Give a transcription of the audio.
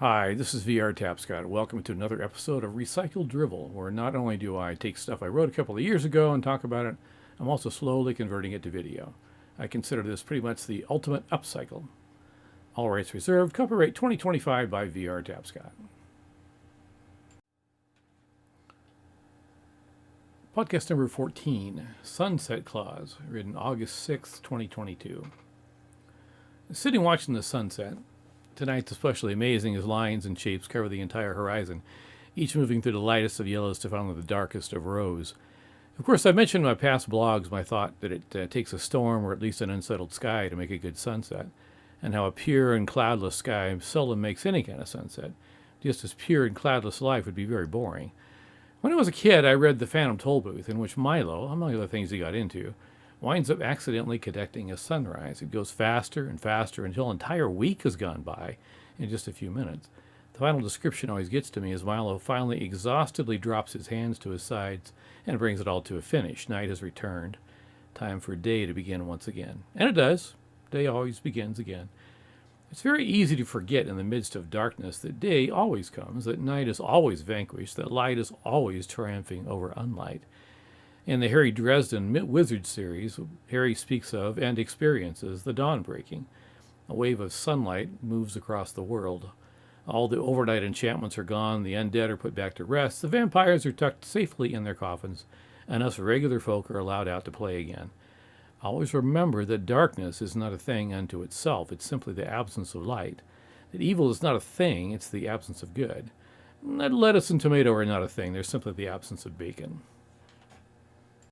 Hi, this is VR Tapscott. Welcome to another episode of Recycled Drivel, where not only do I take stuff I wrote a couple of years ago and talk about it, I'm also slowly converting it to video. I consider this pretty much the ultimate upcycle. All rights reserved, copyright 2025 by VR Tapscott. Podcast number 14, Sunset Clause, written August 6th, 2022. Sitting watching the sunset, tonight's especially amazing as lines and shapes cover the entire horizon, each moving through the lightest of yellows to finally the darkest of rose. Of course, I've mentioned in my past blogs my thought that it takes a storm or at least an unsettled sky to make a good sunset, and how a pure and cloudless sky seldom makes any kind of sunset. Just as pure and cloudless life would be very boring. When I was a kid, I read The Phantom Tollbooth, in which Milo, among other things he got into, winds up accidentally connecting a sunrise. It goes faster and faster until an entire week has gone by in just a few minutes. The final description always gets to me as Milo finally exhaustedly drops his hands to his sides and brings it all to a finish. Night has returned. Time for day to begin once again. And it does. Day always begins again. It's very easy to forget in the midst of darkness that day always comes, that night is always vanquished, that light is always triumphing over unlight. In the Harry Dresden Wizard series, Harry speaks of and experiences the dawn breaking. A wave of sunlight moves across the world. All the overnight enchantments are gone, the undead are put back to rest, the vampires are tucked safely in their coffins, and us regular folk are allowed out to play again. Always remember that darkness is not a thing unto itself, it's simply the absence of light. That evil is not a thing, it's the absence of good. That lettuce and tomato are not a thing, they're simply the absence of bacon.